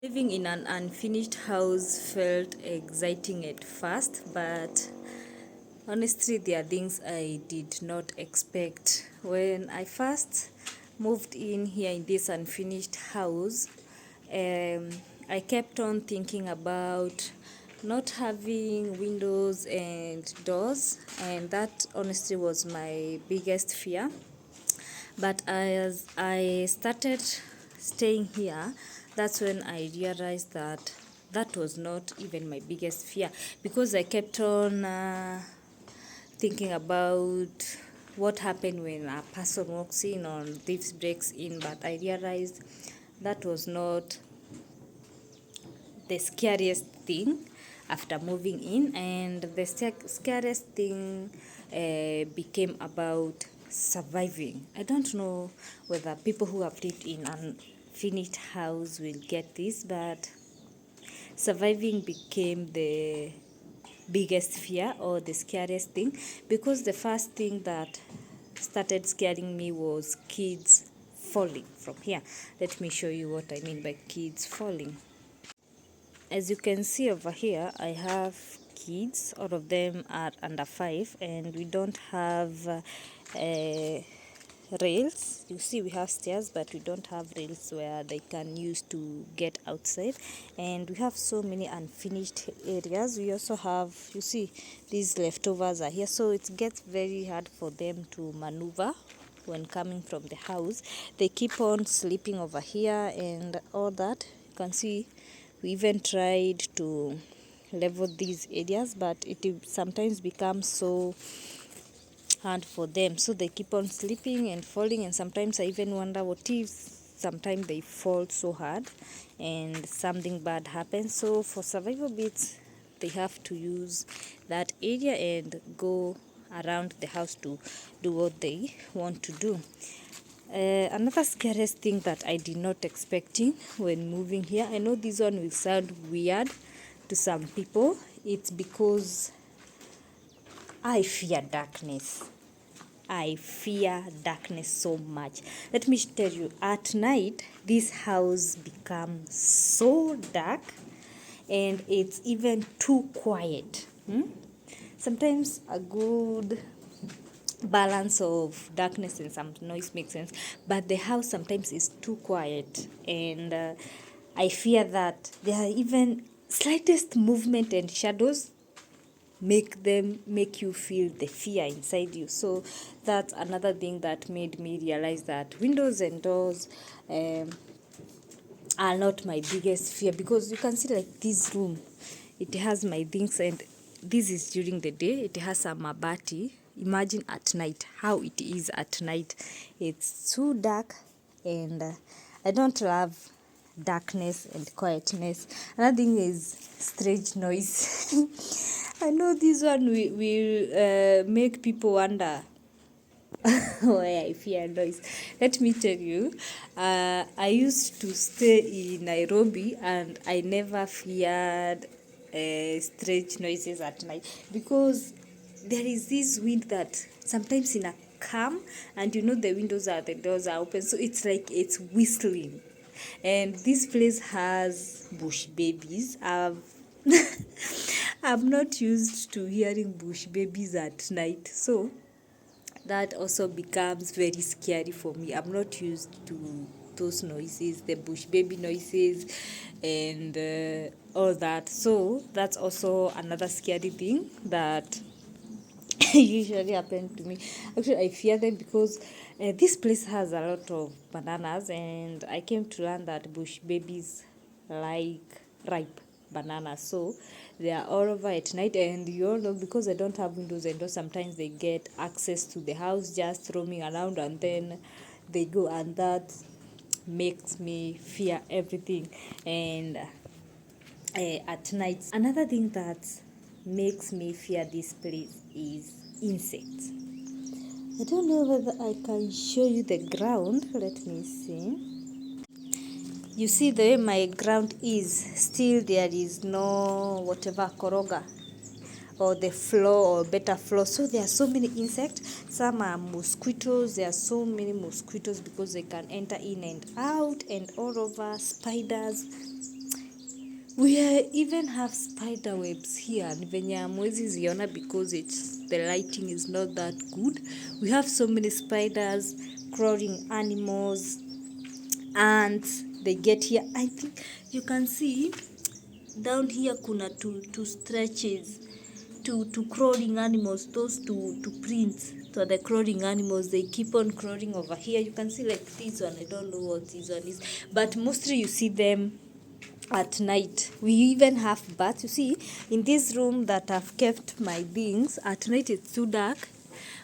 Living in an unfinished house felt exciting at first, but honestly, there are things I did not expect. When I first moved in here in this unfinished house, um, I kept on thinking about not having windows and doors, and that honestly was my biggest fear. But as I started staying here, that's when I realized that that was not even my biggest fear, because I kept on thinking about what happened when a person walks in or thieves breaks in. But I realized that was not the scariest thing after moving in, and the scariest thing became about surviving. I don't know whether people who have lived in an unfinished house will get this, but surviving became the biggest fear or the scariest thing, because the first thing that started scaring me was kids falling from here. Let me show you what I mean by kids falling. As you can see over here, I have kids. All of them are under 5, and we don't have rails. You see, we have stairs, but we don't have rails where they can use to get outside. And we have so many unfinished areas. We also have, you see, these leftovers are here, so it gets very hard for them to maneuver when coming from the house. They keep on sleeping over here and all that. You can see we even tried to level these areas, but it sometimes becomes so hard for them, so they keep on sleeping and falling. And sometimes I even wonder what if sometimes they fall so hard and something bad happens. So for survival bits, they have to use that area and go around the house to do what they want to do. Another scariest thing that I did not expecting when moving here, I know this one will sound weird to some people. It's because I fear darkness. I fear darkness so much. Let me tell you, at night, this house becomes so dark, and it's even too quiet. Sometimes a good balance of darkness and some noise makes sense, but the house sometimes is too quiet, and I fear that there are even slightest movement and shadows make you feel the fear inside you. So that's another thing that made me realize that windows and doors are not my biggest fear, because you can see like this room, it has my things, and this is during the day, it has a mabati. Imagine at night how it is at night. It's too dark, and I don't love darkness and quietness. Another thing is strange noise. I know this one will make people wonder why I fear noise. Let me tell you, I used to stay in Nairobi, and I never feared strange noises at night, because there is this wind that sometimes in a calm, and you know the doors are open, so it's like it's whistling. And this place has bush babies. I'm not used to hearing bush babies at night, so that also becomes very scary for me. I'm not used to those noises, the bush baby noises, and all that. So that's also another scary thing that usually happen to me. Actually, I fear them because this place has a lot of bananas, and I came to learn that bush babies like ripe bananas, so they are all over at night. And you all know, because I don't have windows and doors, sometimes they get access to the house just roaming around, and then they go, and that makes me fear everything. And at night, another thing that makes me fear this place is insects. I don't know whether I can show you the ground. Let me see. You see the way my ground is, still there is no whatever koroga or the floor or better floor. So there are so many insects. Some are mosquitoes. There are so many mosquitoes because they can enter in and out and all over. Spiders. even have spider webs here, and venye hamwezi ziona because the lighting is not that good. We have so many spiders, crawling animals, ants. They get here. I think you can see down here kuna two stretches, two crawling animals. Those two prints, so the crawling animals, they keep on crawling over here. You can see like this one, I don't know what this one is, but mostly you see them at night. We even have bats. You see, in this room that I've kept my things, at night it's too dark,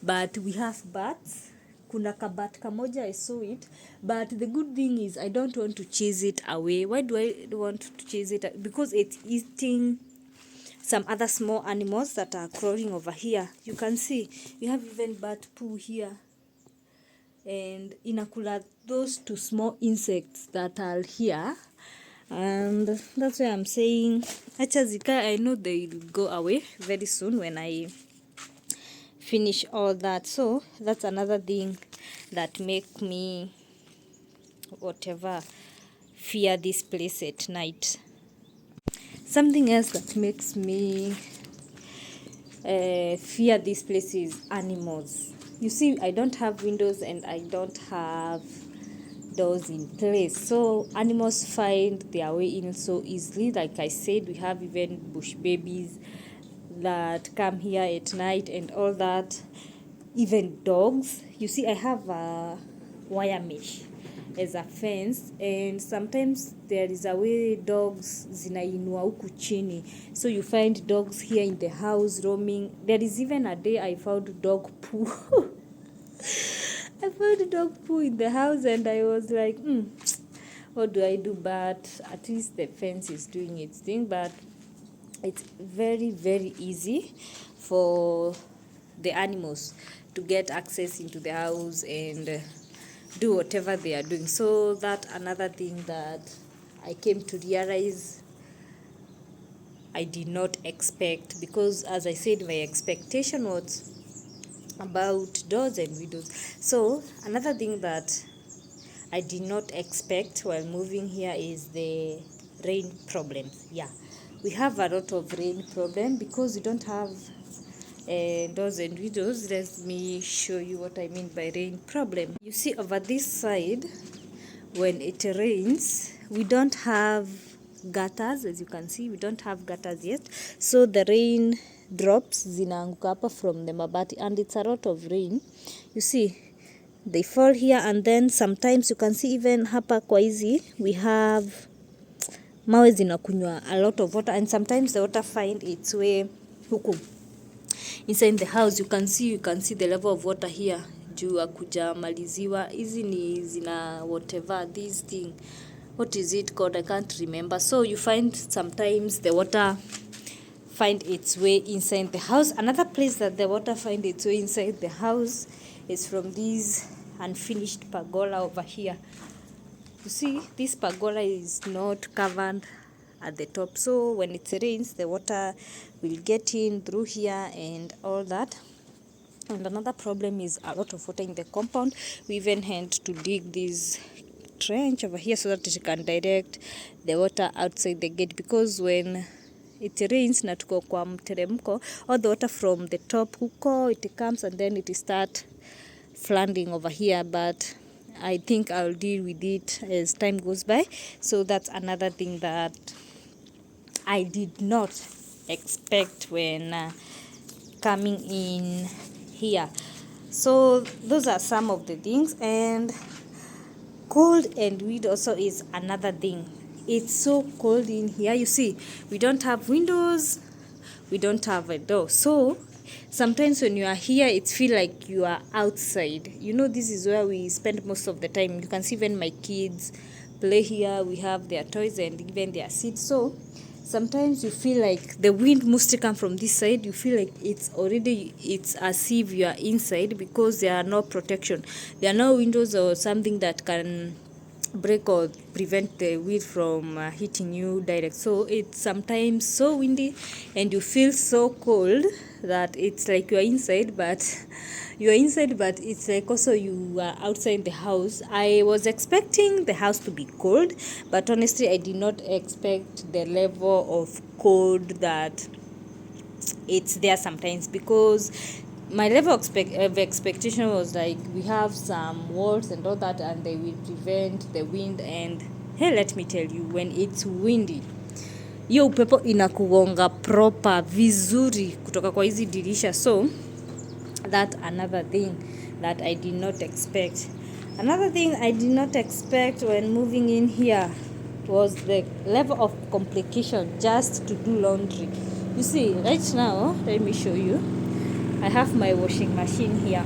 but we have bats. Kuna kabat kamoja, I saw it, but the good thing is I don't want to chase it away. Why do I want to chase it? Because it's eating some other small animals that are crawling over here. You can see we have even bat poo here, and inakula those two small insects that are here. And that's why I'm saying achazika, I know they'll go away very soon when I finish all that. So that's another thing that make me whatever fear this place at night. Something else that makes me fear this place is animals. You see, I don't have windows and I don't have doors in place, so animals find their way in so easily. Like I said, we have even bush babies that come here at night and all that. Even dogs. You see, I have a wire mesh as a fence, and sometimes there is a way dogs zinainua huku chini, so you find dogs here in the house roaming. There is even a day I found dog poo. I found dog poo in the house and I was like, what do I do? But at least the fence is doing its thing. But it's very, very easy for the animals to get access into the house and do whatever they are doing. So that's another thing that I came to realize I did not expect, because as I said, my expectation was about doors and windows. So another thing that I did not expect while moving here is the rain problems. Yeah, we have a lot of rain problem because we don't have doors and windows. Let me show you what I mean by rain problem. You see over this side, when it rains, we don't have gutters. As you can see, we don't have gutters yet, so the rain drops zinaanguka hapa from the mabati, and it's a lot of rain. You see, they fall here, and then sometimes you can see even hapa kwa hizi we have mawe zinakunywa a lot of water, and sometimes the water find its way huku inside the house. You can see the level of water here juu akuja maliziwa. Hizi ni zina whatever this thing, what is it called, I can't remember. So you find sometimes the water find its way inside the house. Another place that the water find its way inside the house is from this unfinished pergola over here. You see, this pergola is not covered at the top, so when it rains, the water will get in through here and all that. And another problem is a lot of water in the compound. We even had to dig this trench over here so that it can direct the water outside the gate, because when it rains na tuko kwa mteremko, all the water from the top huko, it comes and then it start flooding over here. But I think I'll deal with it as time goes by. So that's another thing that I did not expect when coming in here. So those are some of the things. And cold and wind also is another thing. It's so cold in here. You see, we don't have windows, we don't have a door, so sometimes when you are here, it feels like you are outside. You know, this is where we spend most of the time. You can see even my kids play here. We have their toys and even their seats. So sometimes you feel like the wind must come from this side. You feel like it's as if you are inside, because there are no protection. There are no windows or something that can break or prevent the wind from hitting you direct. So it's sometimes so windy and you feel so cold that it's like you're inside, but it's like also you are outside the house. I was expecting the house to be cold, but honestly I did not expect the level of cold that it's there sometimes, because my level of expectation was like we have some walls and all that and they will prevent the wind. And hey, let me tell you, when it's windy, hiyo upepo inakugonga proper vizuri kutoka kwa hizi dirisha. So that another thing that I did not expect. Another thing I did not expect when moving in here was the level of complication just to do laundry. You see, right now, let me show you. I have my washing machine here.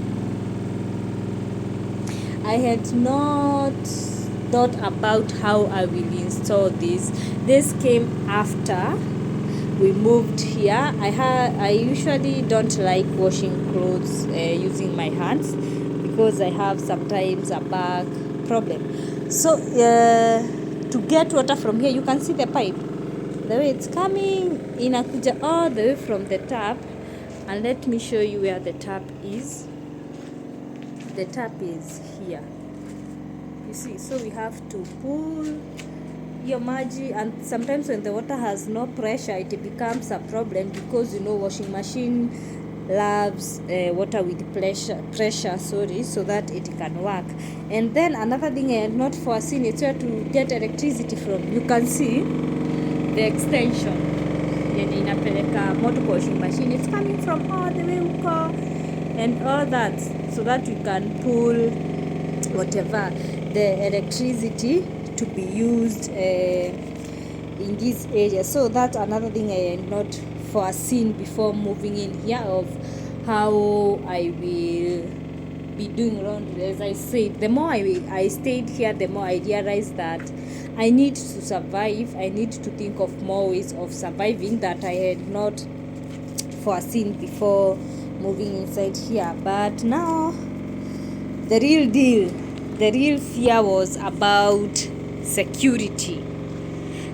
I had not thought about how I will install this. This came after we moved here. I usually don't like washing clothes using my hands because I have sometimes a back problem. So to get water from here, you can see the pipe, the way it's coming inakuja all the way from the tap. And let me show you where the tap is. The tap is here, you see. So we have to pull your maji, and sometimes when the water has no pressure it becomes a problem, because you know washing machine loves water with pressure, so that it can work. And then another thing I had not foreseen is where to get electricity from. You can see the extension yenye inapeleka moto kwa washing machine, it's coming from all the way huko and all that, so that we can pull whatever the electricity to be used in this area. So that's another thing I had not foreseen before moving in here, of how I will be doing laundry. As I said, the more I stayed here, the more I realized that I need to survive. I need to think of more ways of surviving that I had not foreseen before moving inside here. But now the real fear was about security.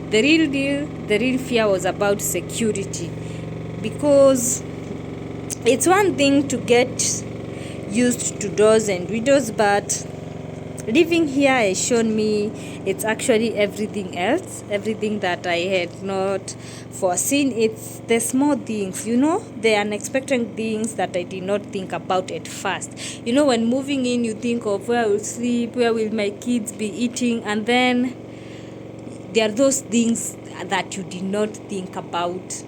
The real fear was about security, because it's one thing to get used to doors and windows, but living here has shown me it's actually everything else, everything that I had not foreseen. It's the small things, you know, the unexpected things that I did not think about at first. You know, when moving in, you think of where I will sleep, where will my kids be eating, and then there are those things that you did not think about.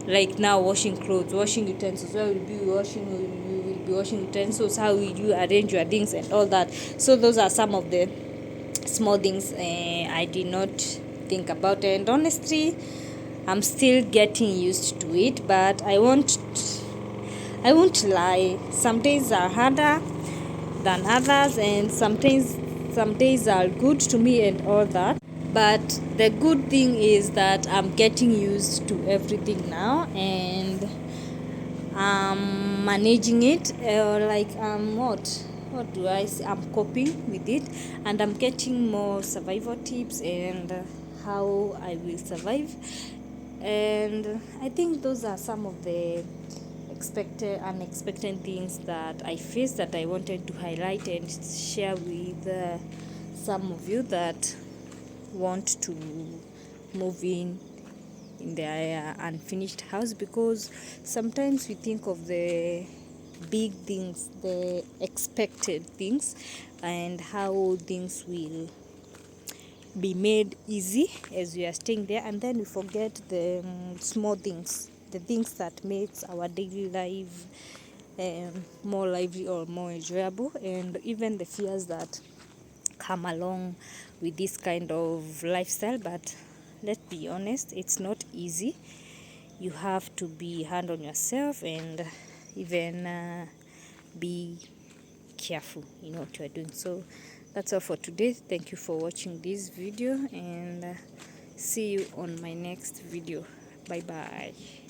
Like now, washing clothes, washing utensils, where will be washing, you will be washing utensils, how will you arrange your things and all that. So those are some of the small things I did not think about, and honestly I'm still getting used to it. But I won't lie, some days are harder than others, and some days are good to me and all that. But the good thing is that I'm getting used to everything now, and I'm managing it, like what do I say, I'm coping with it, and I'm getting more survival tips and how I will survive. And I think those are some of the unexpected things that I faced, that I wanted to highlight and share with some of you that want to move in their unfinished house. Because sometimes we think of the big things, the expected things, and how things will be made easy as we are staying there, and then we forget the small things, the things that makes our daily life more lively or more enjoyable, and even the fears that come along with this kind of lifestyle. But let's be honest, it's not easy. You have to be hard on yourself, and even be careful in what you are doing. So that's all for today. Thank you for watching this video, and see you on my next video. Bye bye.